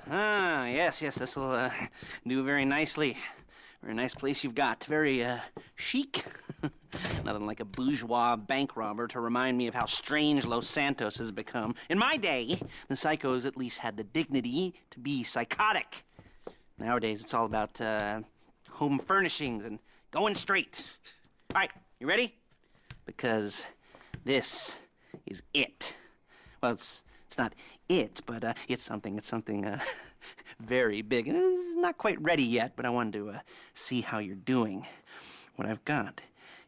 Ah, yes, this'll do very nicely. Very nice place you've got. Very chic. Nothing like a bourgeois bank robber to remind me of how strange Los Santos has become. In my day, the psychos at least had the dignity to be psychotic. Nowadays, it's all about home furnishings and going straight. All right, you ready? Because this is it. Well, it's not it, but it's something very big. It's not quite ready yet, but I wanted to see how you're doing. What I've got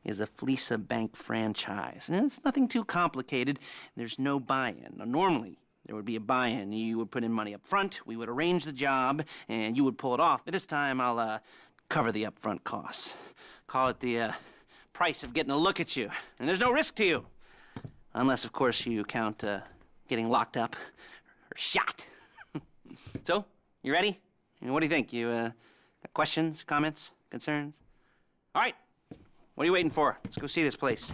is a Fleeca bank franchise. And it's nothing too complicated. There's no buy-in. Now, normally, there would be a buy-in. You would put in money up front, we would arrange the job, and you would pull it off. But this time, I'll cover the upfront costs. Call it the price of getting a look at you. And there's no risk to you. Unless, of course, you count getting locked up or shot. So, you ready? What do you think? You got questions, comments, concerns? All right. What are you waiting for? Let's go see this place.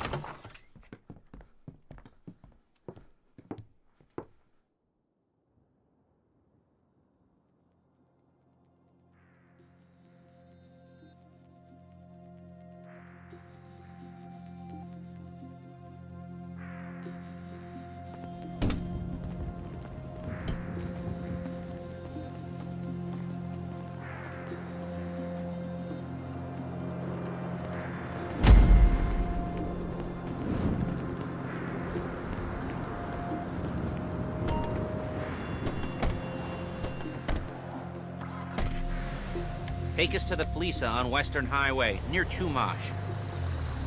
Take us to the Fleeca on Western Highway, near Chumash.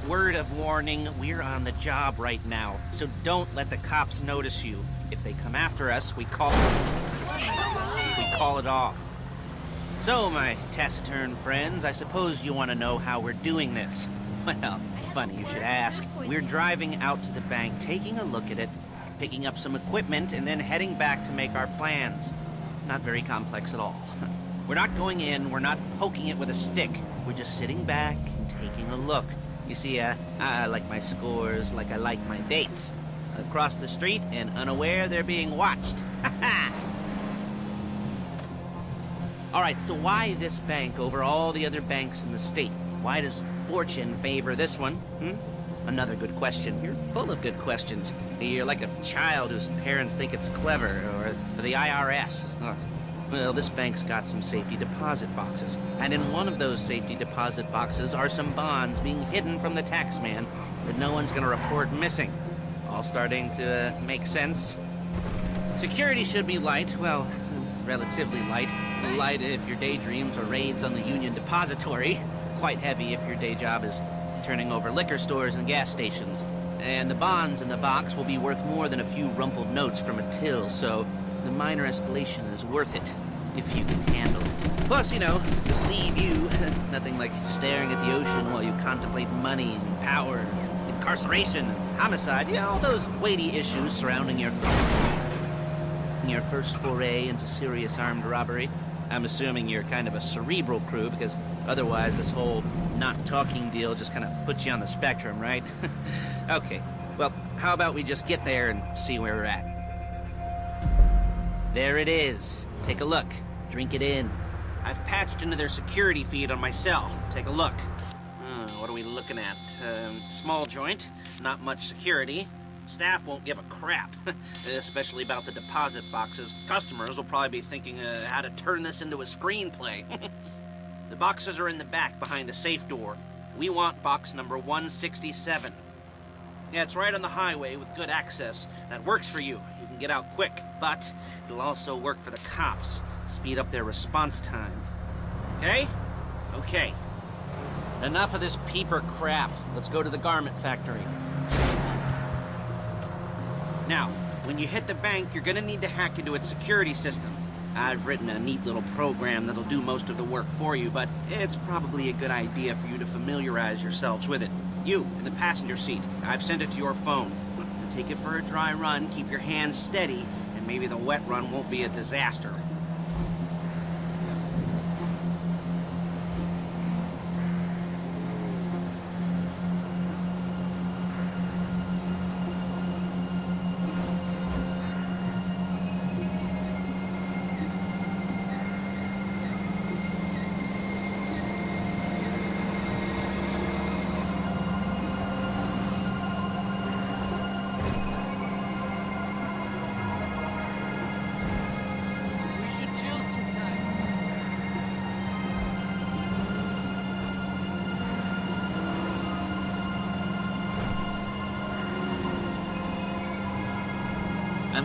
Word of warning, we're on the job right now, so don't let the cops notice you. If they come after us, we call it off. So, my taciturn friends, I suppose you want to know how we're doing this. Well, funny you should ask. We're driving out to the bank, taking a look at it, picking up some equipment, and then heading back to make our plans. Not very complex at all. We're not going in, we're not poking it with a stick. We're just sitting back and taking a look. You see, I like my scores like I like my dates. Across the street and unaware they're being watched. All right, so why this bank over all the other banks in the state? Why does fortune favor this one? Another good question. You're full of good questions. You're like a child whose parents think it's clever, or the IRS. Well, this bank's got some safety deposit boxes, and in one of those safety deposit boxes are some bonds being hidden from the tax man that no one's gonna report missing. All starting to make sense? Security should be light, well, relatively light. Light if your daydreams are raids on the Union Depository. Quite heavy if your day job is turning over liquor stores and gas stations. And the bonds in the box will be worth more than a few rumpled notes from a till, so the minor escalation is worth it, if you can handle it. Plus, you know, the sea view, nothing like staring at the ocean while you contemplate money and power, incarceration and homicide, all those weighty issues surrounding your first foray into serious armed robbery. I'm assuming you're kind of a cerebral crew, because otherwise this whole not talking deal just kind of puts you on the spectrum, right? Okay, well, how about we just get there and see where we're at? There it is. Take a look. Drink it in. I've patched into their security feed on my cell. Take a look. What are we looking at? Small joint, not much security. Staff won't give a crap, especially about the deposit boxes. Customers will probably be thinking how to turn this into a screenplay. The boxes are in the back behind a safe door. We want box number 167. Yeah, it's right on the highway with good access. That works for you. You can get out quick, but it'll also work for the cops. Speed up their response time. Okay? Okay. Enough of this peeper crap. Let's go to the garment factory. Now, when you hit the bank, you're gonna need to hack into its security system. I've written a neat little program that'll do most of the work for you, but it's probably a good idea for you to familiarize yourselves with it. You, in the passenger seat, I've sent it to your phone. Take it for a dry run, keep your hands steady, and maybe the wet run won't be a disaster.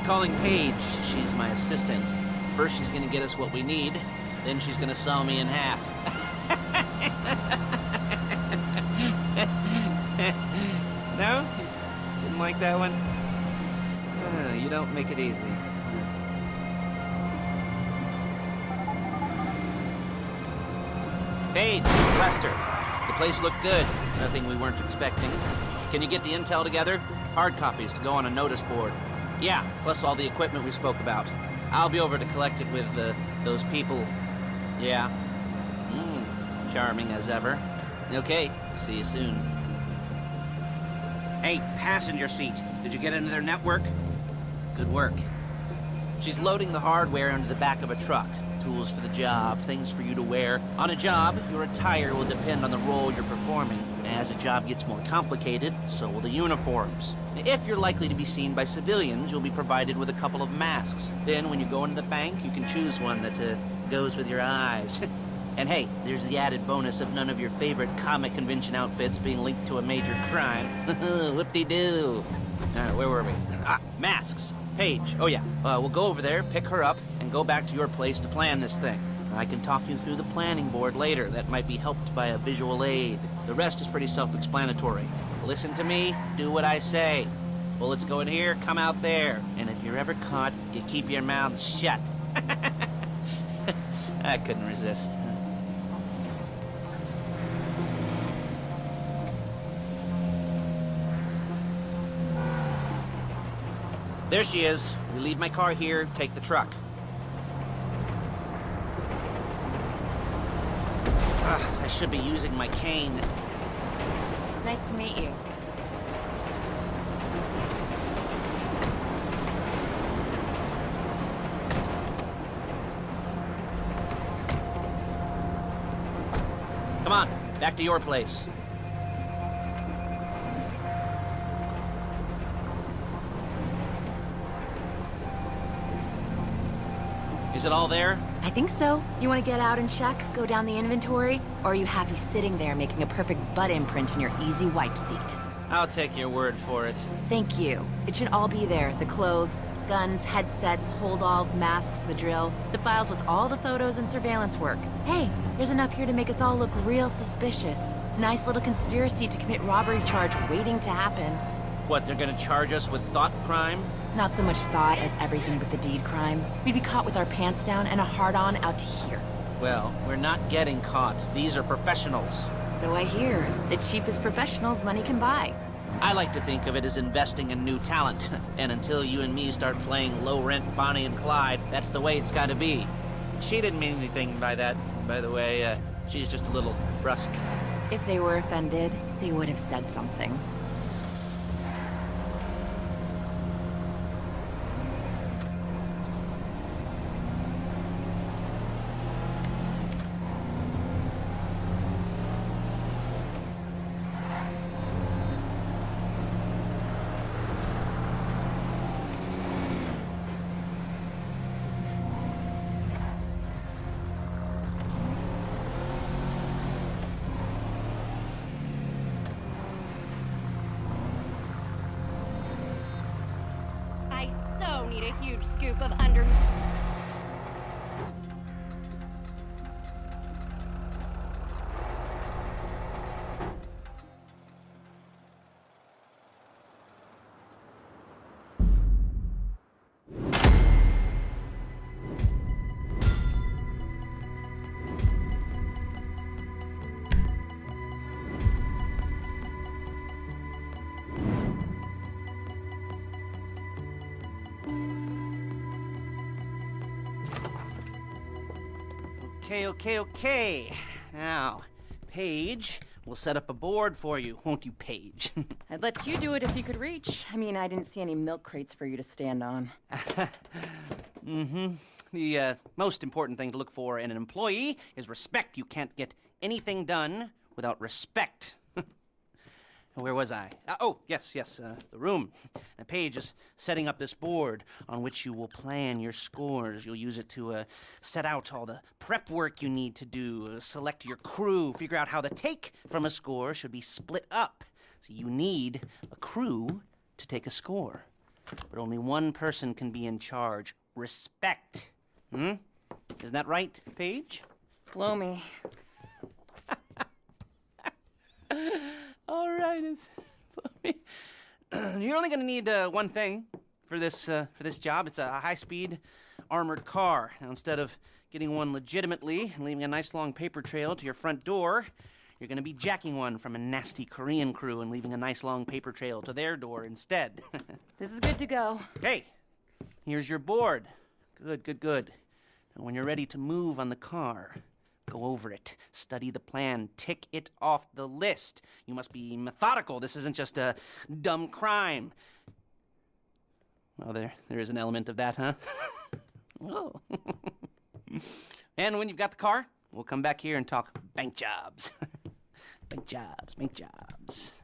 I'm calling Paige. She's my assistant. First she's gonna get us what we need, then she's gonna saw me in half. No? Didn't like that one? You don't make it easy. Paige, it's Lester. The place looked good. Nothing we weren't expecting. Can you get the intel together? Hard copies to go on a notice board. Yeah, plus all the equipment we spoke about. I'll be over to collect it with those people. Yeah. Charming as ever. Okay, see you soon. Hey, passenger seat. Did you get into their network? Good work. She's loading the hardware into the back of a truck. Tools for the job, things for you to wear. On a job, your attire will depend on the role you're performing. As the job gets more complicated, so will the uniforms. If you're likely to be seen by civilians, you'll be provided with a couple of masks. Then, when you go into the bank, you can choose one that goes with your eyes. And hey, there's the added bonus of none of your favorite comic convention outfits being linked to a major crime. Whoop-de-doo. Alright, where were we? Masks. Paige. Oh yeah, we'll go over there, pick her up, and go back to your place to plan this thing. I can talk you through the planning board later. That might be helped by a visual aid. The rest is pretty self-explanatory. Listen to me, do what I say. Bullets go in here, come out there. And if you're ever caught, you keep your mouth shut. I couldn't resist. There she is. We leave my car here, take the truck. I should be using my cane. Nice to meet you. Come on, back to your place. Is it all there? I think so. You want to get out and check? Go down the inventory? Or are you happy sitting there making a perfect butt imprint in your easy wipe seat? I'll take your word for it. Thank you. It should all be there. The clothes, guns, headsets, holdalls, masks, the drill. The files with all the photos and surveillance work. Hey, there's enough here to make us all look real suspicious. Nice little conspiracy to commit robbery charge waiting to happen. What, they're gonna charge us with thought crime? Not so much thought as everything but the deed crime. We'd be caught with our pants down and a hard-on out to here. Well, we're not getting caught. These are professionals. So I hear. The cheapest professionals money can buy. I like to think of it as investing in new talent. And until you and me start playing low-rent Bonnie and Clyde, that's the way it's gotta be. She didn't mean anything by that, by the way. She's just a little brusque. If they were offended, they would have said something. Need a huge scoop of under... Okay. Now, Paige, we'll set up a board for you, won't you, Paige? I'd let you do it if you could reach. I mean, I didn't see any milk crates for you to stand on. The most important thing to look for in an employee is respect. You can't get anything done without respect. Where was I? Yes, the room. Paige is setting up this board on which you will plan your scores. You'll use it to set out all the prep work you need to do, select your crew, figure out how the take from a score should be split up. So you need a crew to take a score. but only one person can be in charge. Respect. Isn't that right, Paige? Blow me. All right. You're only going to need one thing for this job. It's a high-speed armored car. Now, instead of getting one legitimately and leaving a nice long paper trail to your front door, you're going to be jacking one from a nasty Korean crew and leaving a nice long paper trail to their door instead. This is good to go. Okay, here's your board. Good. And when you're ready to move on the car, go over it, study the plan, tick it off the list. You must be methodical. This isn't just a dumb crime. Well, there is an element of that, huh? Oh. And when you've got the car, we'll come back here and talk bank jobs. Bank jobs.